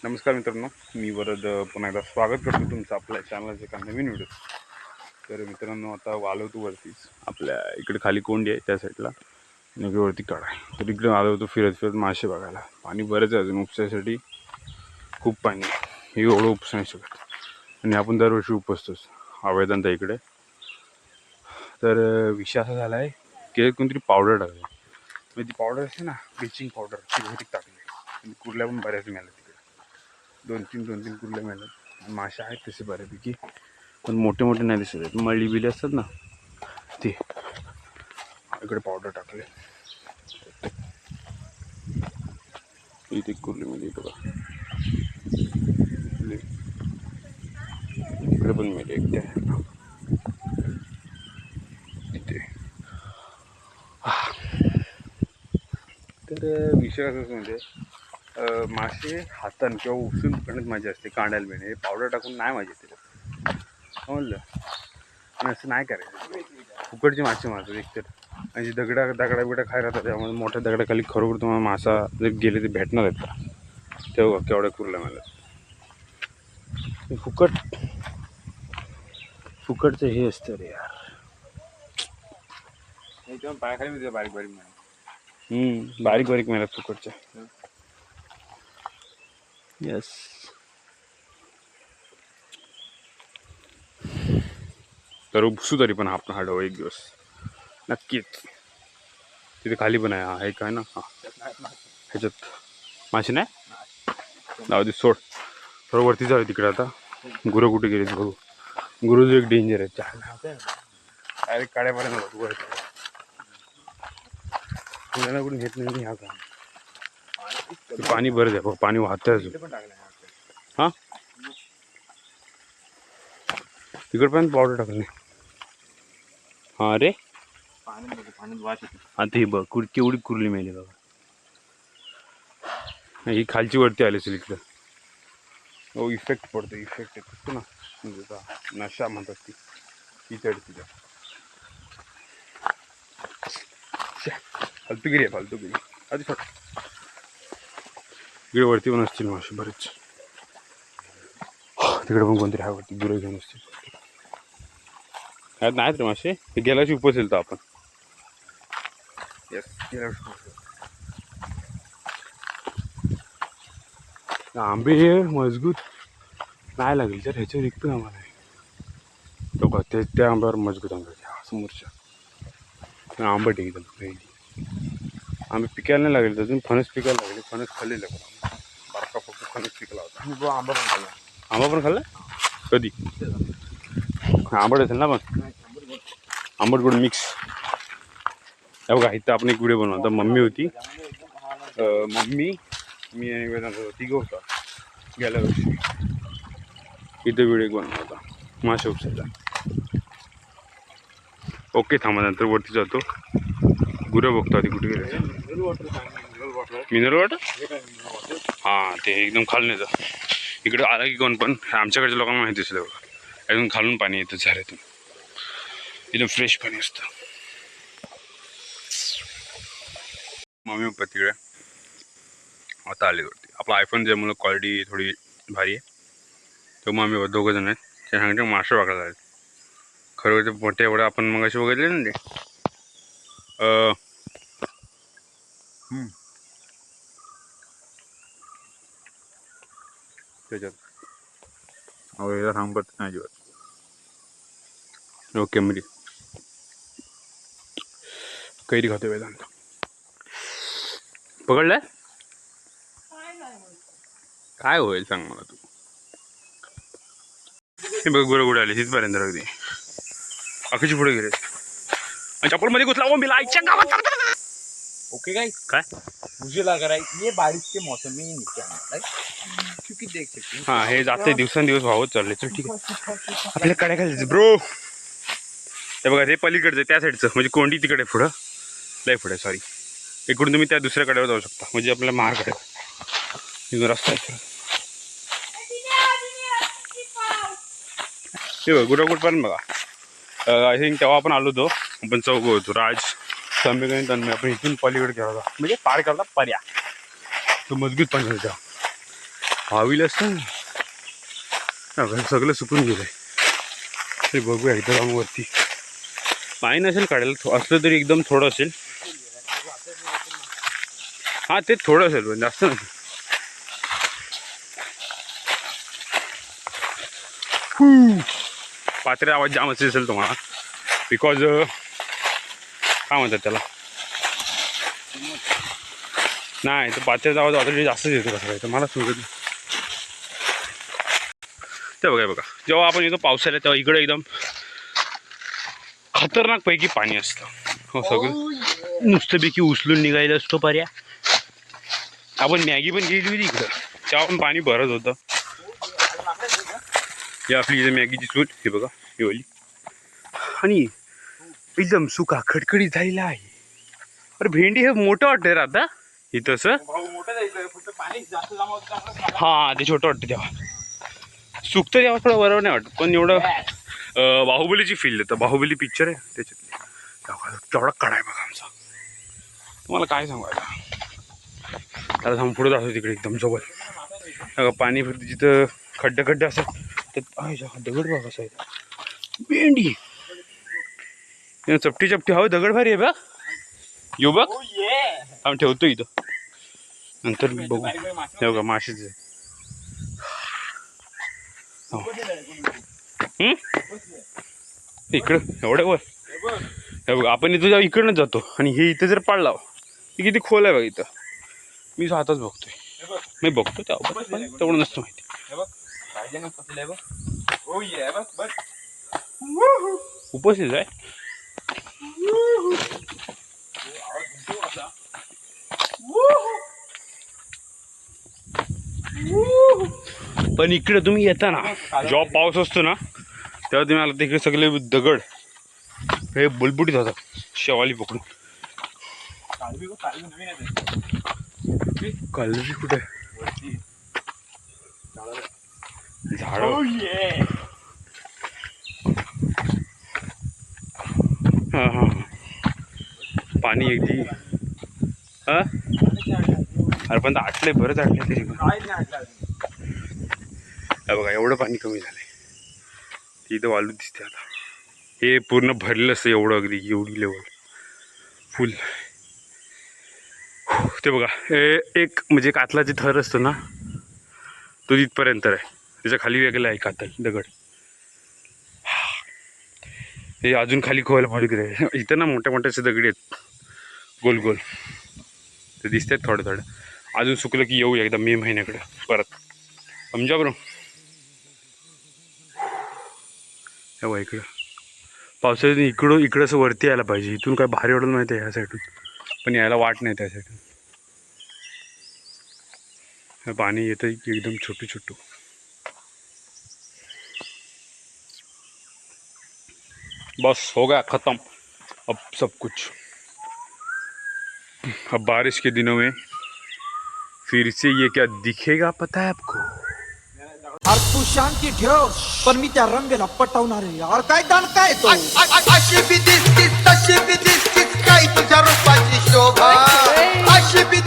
नमस्कार मित्रांनो, मी वरद पुन्हा एकदा स्वागत करतो तुमचं आपल्या चॅनलच्या एका नवीन व्हिडिओ. तर मित्रांनो, आता आलो होतो वरतीच. आपल्या इकडे खाली कोंडी आहे त्या साईडला आणि इकडे वरती काढा आहे. तर इकडे आलो होतो फिरत फिरत मासे बघायला. पाणी बरंच आहे अजून, उपसायसाठी खूप पाणी आहे. हे एवढं उपसू नाही शकत आणि आपण दरवर्षी उपसतोच अवैधंता इकडे. तर विषय असा झाला आहे की कोणतरी पावडर टाकली. म्हणजे ती पावडर असते ना, ब्लिचिंग पावडर, ती बहुतेक टाकली आणि कुर्ल्या पण बऱ्याच मिळाल्या तिकडे. दोन तीन कुर्ले मिळतात. मासे आहेत तसे बऱ्यापैकी, पण मोठे मोठे नाही दिसत आहेत. मळी बिली असतात ना ते. इकडे पावडर टाकले. इथे कुर्लीमध्ये बघा, इकडे पण मिळते एकट्या इथे. तर विषय असाच म्हणजे मासे हातान किंवा उपसून पडण्यात मजा असते. कांडायला बिणे हे पावडर टाकून नाही मजा येते समजलं. आणि असं नाही करायचं. फुकटची मासे मारतात एकतर, आणि दगडा बिडा खाय राहतात. त्यामुळे मोठ्या दगडाखाली खरोखर तुम्हाला मासा जर गेले ते भेटणार आहेत का, तेव्हा केवढ्या कुर्ल्या मला फुकटचं हे असतं रे यार. पायाखाली म्हणजे बारीक बारीक मिळालं. बारीक बारीक मिळालं फुकटच्या. येस. तर उपसू तरी पण आपण हाडव एक दिवस नक्कीच. तिथे खाली पण आहे. हा एक आहे ना, हा ह्याच्यात मासे नाही. जाऊ दे, सोड. थोडं वरती जाऊ तिकडे. आता गुरं कुठे गेले बघू. गुरु एक डेंजर आहे. डायरेक्ट काड्यापर्यंत कुठून घेत नाही हा का. पाणी बरं द्या, पाणी वाहतंय अजून. हा, तिकड पण पावडर टाकले. हा रे, आता ही बघ केवढी कुर्ली मेली बघा. ही खालची वरती आली असेल इकडं. हो, इफेक्ट पडतो. इफेक्ट येतो ना, म्हणजे नशा म्हणतात ती. ती चढती त्या फालतूगिरी आहे, फालतूगिरी. आधी छोट इकडे वरती पण असतील मासे बरेच. तिकडे पण कोणतरी आहे वरती, गुरं घेऊन असतील. नाहीत रे मासे. हे गेल्या वर्षी उपसेल तर आपण. येस, गेल्या वर्षी आंबे हे मजबूत नाही लागेल तर ह्याच्यावर एक पण आम्हाला आहे. तो का त्या आंब्यावर मजबूत आंबे समोरच्या आंबट एकदम पहिली. आंबे पिकायला नाही लागेल अजून. फणस पिकायला लागले. फणस खाल्लेलं बारका फक्त फणस पिकला होता. आंबा पण खाल्ला. आंबा पण खाल्ला कधी? आंबट असेल ना पण. आंबट गोड मिक्स. हे बघा, इथं आपण एक व्हिडिओ बनवला. मम्मी होती, मम्मी, मी आणि वेदांत तिघं होता गेल्या वर्षी. इथं व्हिडिओ बनवला होता मासे उपसायचा. ओके, थांबा, नंतर वरती जातो. गुरं बघतो आधी कुठे गेले. Mineral water. हां, ते एकदम खालण्याचं. इकडं आला की कोण पण आमच्याकडच्या लोकांना माहिती असेल बघा. एकदम खालून पाणी येतं झऱ्यातून. एकदम फ्रेश पाणी असतं. मम्मी पप्पा तिकडे आता आले वरती. आपला आयफोन ज्यामुळे क्वालिटी थोडी भारी आहे. तो मम्मी दोघं जण आहेत. ते सांगते मासे बघायला आहेत. खरं ते मोठे एवढं आपण मग असे बघितले ना ते. त्याच्यात याला सांगत नाही अजिबात. ओके, म्हणजे कैरी खातो वेदांत. पकडलंय काय होईल सांग मला तू. हे बघ, गुरं गुडे आले तिथपर्यंत. अगदी अखेची पुढे गेले आणि चप्पल मध्ये घुसला. ओ मिला आईच्या गावात. ओके गाइस, काय मुझे लग रहा है ये बारिश के मौसम में ही नीचे आना है, क्योंकि देख सकते हैं. हा, हे जाते दिवसेंदिवस वाहत चालले. चल ठीक आहे, आपल्याला कडे खायचं ब्रो. हे बघा, ते पलीकडचं त्या साईडचं म्हणजे कोंडी तिकडे पुढं लय पुढे. सॉरी, इकडून तुम्ही त्या दुसऱ्या कडेवर जाऊ शकता. म्हणजे आपल्याला महारकडे इथून रस्ता आहे. हे बघा, गुरागुट पण बघा. आय थिंक तेव्हा आपण आलो होतो. आपण चौघ होतो, राज, संमेक आणि तन्मय. आपण इथून पलीकडे गेला होता, म्हणजे पार केला पर्या. तो मजबूत पण होता. हवेली असतं ना सगळं सुकून गेलंय. ते बघूया एकदा जाऊन वरती. पाणी नसेल काढायला, असलं तरी एकदम थोडं असेल. हा ते थोडं असेल पण जास्त नसेल. पात्रे आवाज जाम असेल तुम्हाला बिकॉज काय म्हणतात त्याला, नाही तर पात्र्याचा आवाज ऑलरेडी जास्तच येतो कसं काय तर मला समजत नाही. ते बघा जेव्हा आपण येतो पावसाळ्यात तेव्हा इकडे एकदम खतरनाक पैकी पाणी असतं. हो सगळं नुसतंपैकी उचलून निघायला असतो पर्या. आपण मॅगी पण गेली होती इकडं, तेव्हा पण पाणी भरत होतं. ही आपली इथे मॅगीची चूल, हे बघा ही ओली आणि एकदम सुका खडखडीत झालेला आहे. अरे भेंडी हे मोठं वाटतं रे आता हे तसं. हा ते छोटं वाटतं तेव्हा, सुकतं तेव्हा थोडं बरोबर नाही वाटत. पण एवढं बाहुबलीची फील येतं. बाहुबली पिक्चर आहे त्याच्यातली, केवढा कडा आहे बघा आमचा. तुम्हाला काय सांगू आता. त्याला थांब पुढे जातो तिकडे एकदम जवळ पाणी भरते जिथं खड्डे असतात तर दगड बघा कसं आहे. भेंडी चपटी हवं दगड भारी आहे बघ. येऊ बघ आम्ही ठेवतो इथं नंतर बघू. हे बघा मासेच आहे. इकडं एवढं वर हे बघ. आपण इथं इकडनंच जातो आणि हे इथं जर पाडला हे किती खोल आहे बघ. इथं मी स्वतःच बघतोय, मी बघतो तेवढं नसतं माहिती. उपस्थित आहे. पण इकडे तुम्ही येता ना जेव्हा पाऊस असतो ना तेव्हा तुम्ही आला तिकडे सगळे दगड हे बुलबुटीत होतात शेवाली पकडून. कालवी कुठे झाड. हा हा पाणी अगदी हा अरे पण आटले बरंच आटले तरी बघा एवढं पाणी कमी झालंय. इथं वालू दिसते आता. हे पूर्ण भरलेलं असतं एवढं अगदी एवढी लेवल फुल. ते बघा एक म्हणजे कातलाचे थर असतो ना तो तिथपर्यंत आहे. त्याच्या खाली वेगळं आहे कातल दगड. हे अजून खाली खोल पाहिजे. इथं ना मोठ्या मोठ्याचे दगडी आहेत गोल गोल ते दिसतात थोडं. अजून सुकलं की येऊ एकदा मे महिन्याकडे परत समजा बरं. हे बघा इकडं पावसाळ्यात इकडं असं वरती यायला पाहिजे. इथून काय भारी वाटलं माहिती आहे ह्या साईडून, पण यायला वाट नाही त्या साईडून. हे पाणी येतं एकदम छोटू. बस हो गया ख़त्म अब सब कुछ. अब बारिश के दिनों में फिर से ये क्या दिखेगा पता है आपको. अरे तू शांती ठेव पण मी त्या रंगेला पटवणार आहे. यार काय दान काय तो अशी बी दिसतीस तशी बी दिसतीस काय तुझ्या रूपाची शोभा. अशी बी